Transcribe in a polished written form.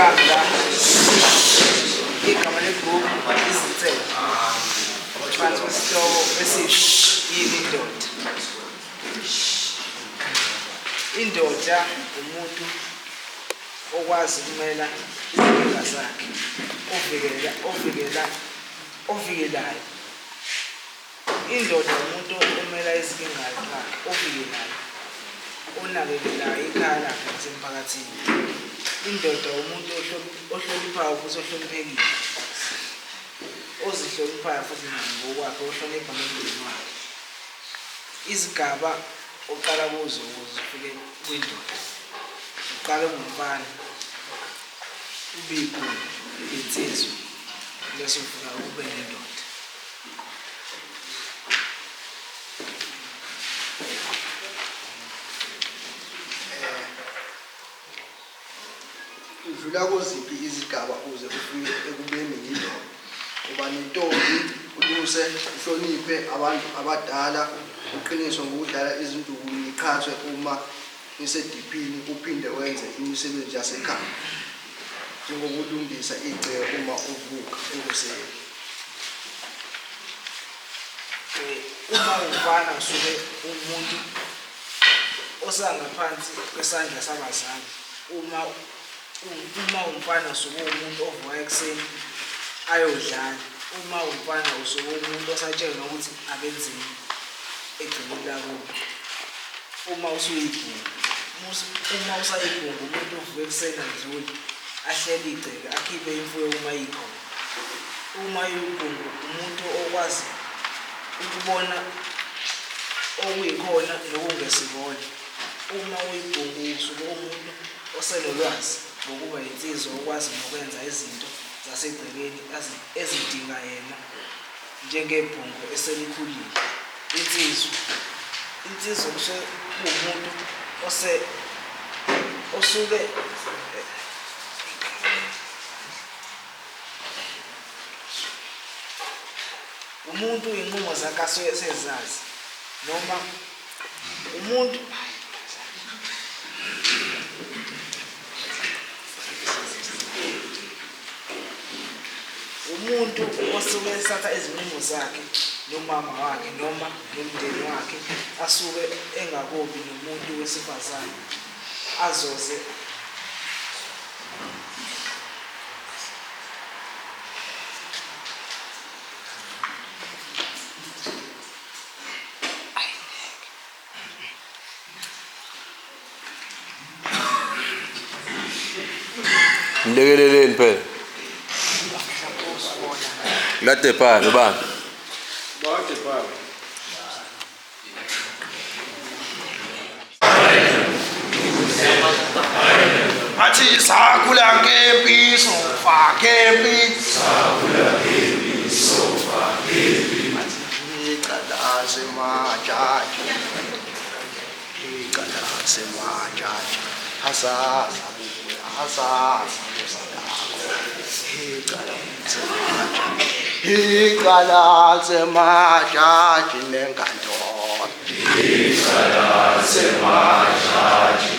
yami la igama lebhuku izithelo phansi kwesihloko esithi yini indoda. Indoda umuntu okwazi ukumela izinkinga zakhe, ovikelayo. Indoda umuntu omela izinkinga zakhe, ovikelayo, onakekelayo ikhaya lakhe nasemphakathini. Indoda umuntu ohloniphayo futhi ohloniphekile, ozihloniphayo futhi ngokwakhe, ohlonipha nomndeni wakhe. Izigaba oqala kuzo ukuze ufike kwindoda. Uqale ngumfana, ube ikhulu, ube insizwa, bese ufika ube nendoda. Udlula kuziphi izigaba uze ufike ekubeni yindoda? Uba nentombi, uluse, uhloniphe abantu abadala, uqiniswe ngokudlala izinduku, niqhathwe uma nisediphini, uphinde wenze imisebenzi yasekhaya njengokulungisa igceke uma uvuka ekuseni. Uma ungumfana usuke umuntu osangaphansi kwesandla sabazali. Uma ungumfana usuke umuntu ovuka ekuseni ayodlala. Uma ungumfana usuke umuntu osatshelwa ukuthi abenzeni egcekeni lakubo. Uma usuyibhungu, umuntu uvuka ekuseni adlule, ahlele igceke, akhiphe imfuyo uma ikhona. Uma uyibhungu umuntu okwazi ukubona okuyikhona nokungesikona. Uma uyibhungu usuke umuntu osenolwazi ngokuba insizwa, okwazi nokwenza izinto zasegcekeni ezidinga yena njengebhungu eselikhulile. Insizwa umuntu osuke umuntu inqumo zakhe asuke sezazi, noma umuntu osuke esatha izinqumo zakhe nomama wakhe noma nomndeni wakhe, asuke engakobi nomuntu wesifazane azoze Mlekeleleni phela. Lade phala ubani? Bade phala. Athi sakhula nkempi sofa nkempi, sakhula nkempi sofa nkempi. Icala semajaji, icala semajaji, hasaza icala semajaji nenkantolo, icala semajaji